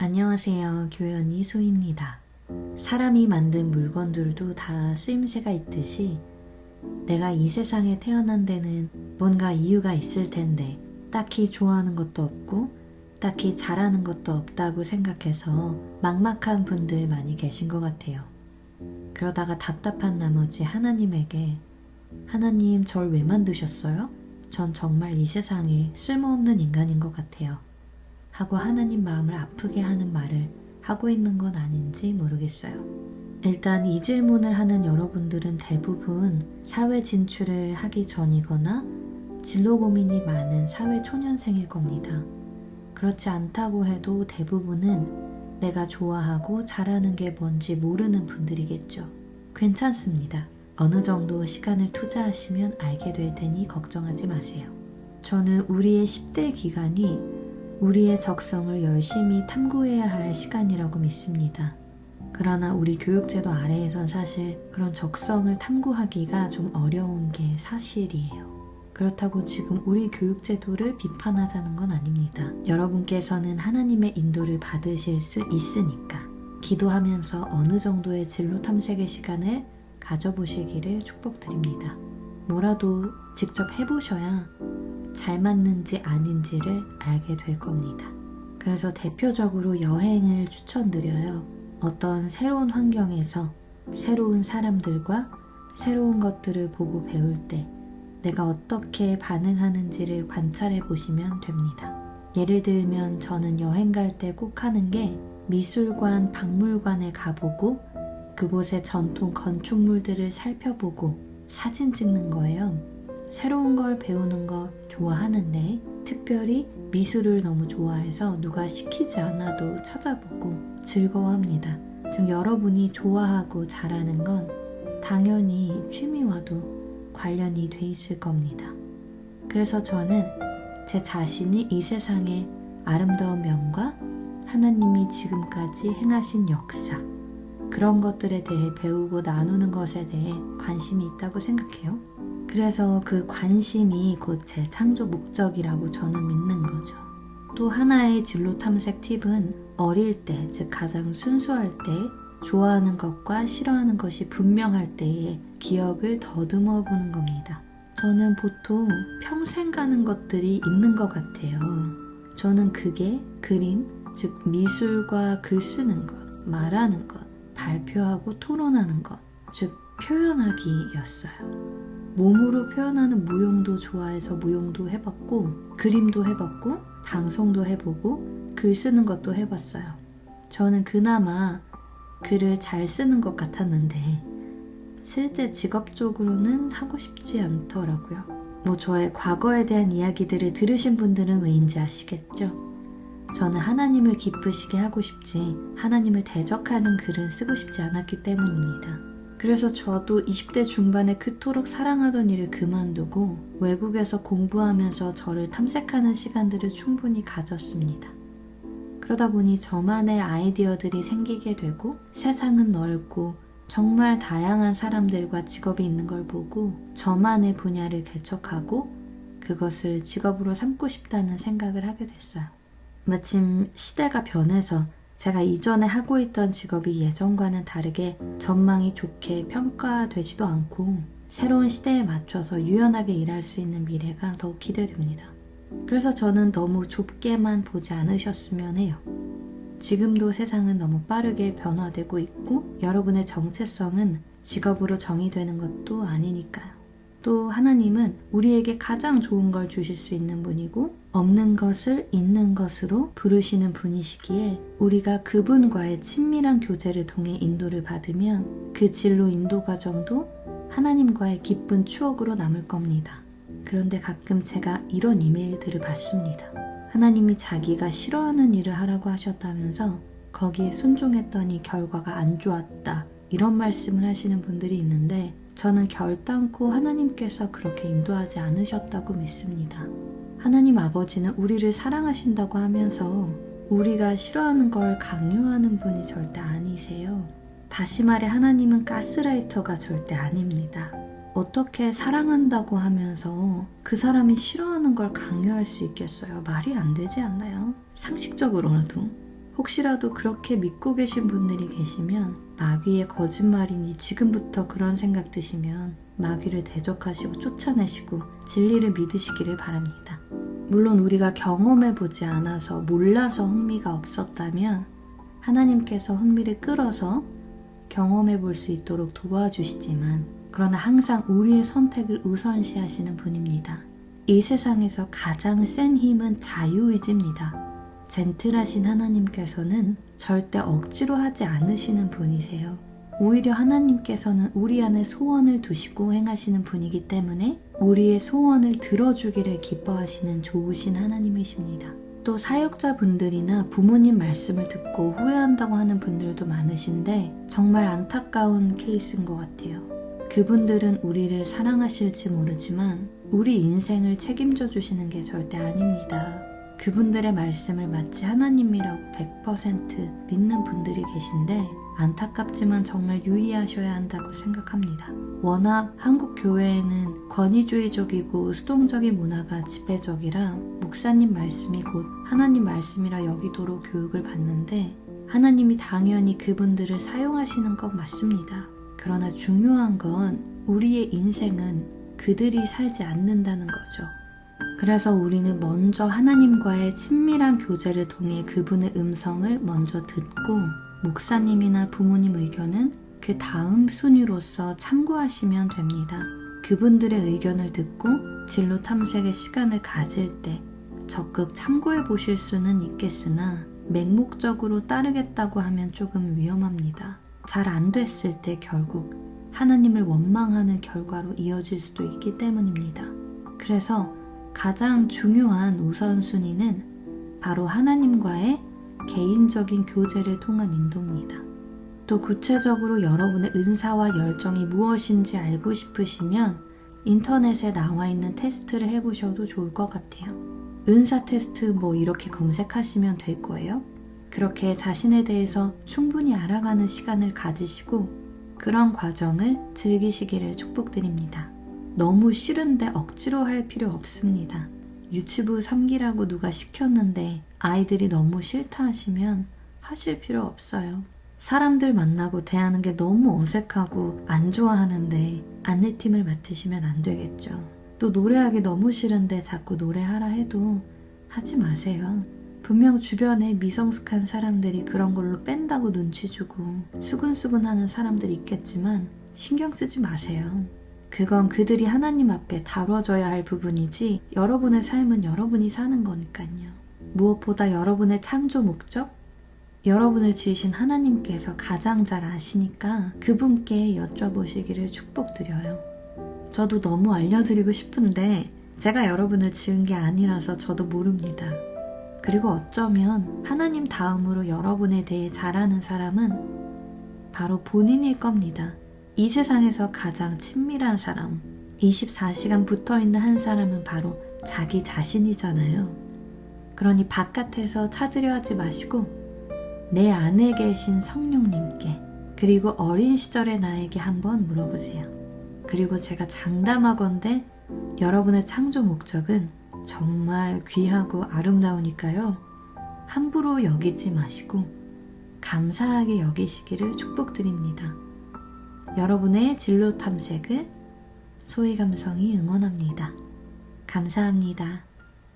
안녕하세요. 교회 언니 소희입니다. 사람이 만든 물건들도 다 쓰임새가 있듯이 내가 이 세상에 태어난 데는 뭔가 이유가 있을 텐데 딱히 좋아하는 것도 없고 딱히 잘하는 것도 없다고 생각해서 막막한 분들 많이 계신 것 같아요. 그러다가 답답한 나머지 하나님에게 하나님 절 왜 만드셨어요? 전 정말 이 세상에 쓸모없는 인간인 것 같아요. 하고 하나님 마음을 아프게 하는 말을 하고 있는 건 아닌지 모르겠어요. 일단 이 질문을 하는 여러분들은 대부분 사회 진출을 하기 전이거나 진로 고민이 많은 사회 초년생일 겁니다. 그렇지 않다고 해도 대부분은 내가 좋아하고 잘하는 게 뭔지 모르는 분들이겠죠. 괜찮습니다. 어느 정도 시간을 투자하시면 알게 될 테니 걱정하지 마세요. 저는 우리의 10대 기간이 우리의 적성을 열심히 탐구해야 할 시간이라고 믿습니다. 그러나 우리 교육제도 아래에선 사실 그런 적성을 탐구하기가 좀 어려운 게 사실이에요. 그렇다고 지금 우리 교육제도를 비판하자는 건 아닙니다. 여러분께서는 하나님의 인도를 받으실 수 있으니까 기도하면서 어느 정도의 진로 탐색의 시간을 가져보시기를 축복드립니다. 뭐라도 직접 해보셔야 잘 맞는지 아닌지를 알게 될 겁니다. 그래서 대표적으로 여행을 추천드려요. 어떤 새로운 환경에서 새로운 사람들과 새로운 것들을 보고 배울 때 내가 어떻게 반응하는지를 관찰해 보시면 됩니다. 예를 들면 저는 여행 갈 때 꼭 하는 게 미술관, 박물관에 가보고 그곳의 전통 건축물들을 살펴보고 사진 찍는 거예요. 새로운 걸 배우는 거 좋아하는데 특별히 미술을 너무 좋아해서 누가 시키지 않아도 찾아보고 즐거워합니다. 즉 여러분이 좋아하고 잘하는 건 당연히 취미와도 관련이 돼 있을 겁니다. 그래서 저는 제 자신이 이 세상의 아름다운 면과 하나님이 지금까지 행하신 역사 그런 것들에 대해 배우고 나누는 것에 대해 관심이 있다고 생각해요. 그래서 그 관심이 곧 제 창조 목적이라고 저는 믿는 거죠. 또 하나의 진로 탐색 팁은 어릴 때, 즉 가장 순수할 때 좋아하는 것과 싫어하는 것이 분명할 때의 기억을 더듬어 보는 겁니다. 저는 보통 평생 가는 것들이 있는 것 같아요. 저는 그게 그림, 즉 미술과 글 쓰는 것, 말하는 것, 발표하고 토론하는 것, 즉 표현하기였어요. 몸으로 표현하는 무용도 좋아해서 무용도 해봤고 그림도 해봤고 방송도 해보고 글 쓰는 것도 해봤어요. 저는 그나마 글을 잘 쓰는 것 같았는데 실제 직업적으로는 하고 싶지 않더라고요. 저의 과거에 대한 이야기들을 들으신 분들은 왜인지 아시겠죠? 저는 하나님을 기쁘시게 하고 싶지 하나님을 대적하는 글은 쓰고 싶지 않았기 때문입니다. 그래서 저도 20대 중반에 그토록 사랑하던 일을 그만두고 외국에서 공부하면서 저를 탐색하는 시간들을 충분히 가졌습니다. 그러다 보니 저만의 아이디어들이 생기게 되고 세상은 넓고 정말 다양한 사람들과 직업이 있는 걸 보고 저만의 분야를 개척하고 그것을 직업으로 삼고 싶다는 생각을 하게 됐어요. 마침 시대가 변해서 제가 이전에 하고 있던 직업이 예전과는 다르게 전망이 좋게 평가되지도 않고 새로운 시대에 맞춰서 유연하게 일할 수 있는 미래가 더욱 기대됩니다. 그래서 저는 너무 좁게만 보지 않으셨으면 해요. 지금도 세상은 너무 빠르게 변화되고 있고 여러분의 정체성은 직업으로 정의되는 것도 아니니까요. 또 하나님은 우리에게 가장 좋은 걸 주실 수 있는 분이고 없는 것을 있는 것으로 부르시는 분이시기에 우리가 그분과의 친밀한 교제를 통해 인도를 받으면 그 진로 인도 과정도 하나님과의 기쁜 추억으로 남을 겁니다. 그런데 가끔 제가 이런 이메일들을 받습니다. 하나님이 자기가 싫어하는 일을 하라고 하셨다면서 거기에 순종했더니 결과가 안 좋았다 이런 말씀을 하시는 분들이 있는데 저는 결단코 하나님께서 그렇게 인도하지 않으셨다고 믿습니다. 하나님 아버지는 우리를 사랑하신다고 하면서 우리가 싫어하는 걸 강요하는 분이 절대 아니세요. 다시 말해 하나님은 가스라이터가 절대 아닙니다. 어떻게 사랑한다고 하면서 그 사람이 싫어하는 걸 강요할 수 있겠어요? 말이 안 되지 않나요? 상식적으로라도. 혹시라도 그렇게 믿고 계신 분들이 계시면 마귀의 거짓말이니 지금부터 그런 생각 드시면 마귀를 대적하시고 쫓아내시고 진리를 믿으시기를 바랍니다. 물론 우리가 경험해보지 않아서 몰라서 흥미가 없었다면 하나님께서 흥미를 끌어서 경험해볼 수 있도록 도와주시지만 그러나 항상 우리의 선택을 우선시하시는 분입니다. 이 세상에서 가장 센 힘은 자유의지입니다. 젠틀하신 하나님께서는 절대 억지로 하지 않으시는 분이세요. 오히려 하나님께서는 우리 안에 소원을 두시고 행하시는 분이기 때문에 우리의 소원을 들어주기를 기뻐하시는 좋으신 하나님이십니다. 또 사역자분들이나 부모님 말씀을 듣고 후회한다고 하는 분들도 많으신데 정말 안타까운 케이스인 것 같아요. 그분들은 우리를 사랑하실지 모르지만 우리 인생을 책임져 주시는 게 절대 아닙니다. 그분들의 말씀을 마치 하나님이라고 100% 믿는 분들이 계신데 안타깝지만 정말 유의하셔야 한다고 생각합니다. 워낙 한국 교회에는 권위주의적이고 수동적인 문화가 지배적이라 목사님 말씀이 곧 하나님 말씀이라 여기도록 교육을 받는데 하나님이 당연히 그분들을 사용하시는 건 맞습니다. 그러나 중요한 건 우리의 인생은 그들이 살지 않는다는 거죠. 그래서 우리는 먼저 하나님과의 친밀한 교제를 통해 그분의 음성을 먼저 듣고 목사님이나 부모님 의견은 그 다음 순위로서 참고하시면 됩니다. 그분들의 의견을 듣고 진로 탐색의 시간을 가질 때 적극 참고해 보실 수는 있겠으나 맹목적으로 따르겠다고 하면 조금 위험합니다. 잘 안 됐을 때 결국 하나님을 원망하는 결과로 이어질 수도 있기 때문입니다. 그래서 가장 중요한 우선순위는 바로 하나님과의 개인적인 교제를 통한 인도입니다. 또 구체적으로 여러분의 은사와 열정이 무엇인지 알고 싶으시면 인터넷에 나와 있는 테스트를 해보셔도 좋을 것 같아요. 은사 테스트 뭐 이렇게 검색하시면 될 거예요. 그렇게 자신에 대해서 충분히 알아가는 시간을 가지시고 그런 과정을 즐기시기를 축복드립니다. 너무 싫은데 억지로 할 필요 없습니다. 유치부 3기라고 누가 시켰는데 아이들이 너무 싫다 하시면 하실 필요 없어요. 사람들 만나고 대하는 게 너무 어색하고 안 좋아하는데 안내팀을 맡으시면 안 되겠죠. 또 노래하기 너무 싫은데 자꾸 노래하라 해도 하지 마세요. 분명 주변에 미성숙한 사람들이 그런 걸로 뺀다고 눈치 주고 수근수근하는 사람들이 있겠지만 신경 쓰지 마세요. 그건 그들이 하나님 앞에 다뤄져야 할 부분이지 여러분의 삶은 여러분이 사는 거니까요. 무엇보다 여러분의 창조 목적? 여러분을 지으신 하나님께서 가장 잘 아시니까 그분께 여쭤보시기를 축복드려요. 저도 너무 알려드리고 싶은데 제가 여러분을 지은 게 아니라서 저도 모릅니다. 그리고 어쩌면 하나님 다음으로 여러분에 대해 잘 아는 사람은 바로 본인일 겁니다. 이 세상에서 가장 친밀한 사람, 24시간 붙어있는 한 사람은 바로 자기 자신이잖아요. 그러니 바깥에서 찾으려 하지 마시고 내 안에 계신 성령님께 그리고 어린 시절의 나에게 한번 물어보세요. 그리고 제가 장담하건대 여러분의 창조 목적은 정말 귀하고 아름다우니까요. 함부로 여기지 마시고 감사하게 여기시기를 축복드립니다. 여러분의 진로 탐색을 소희감성이 응원합니다. 감사합니다.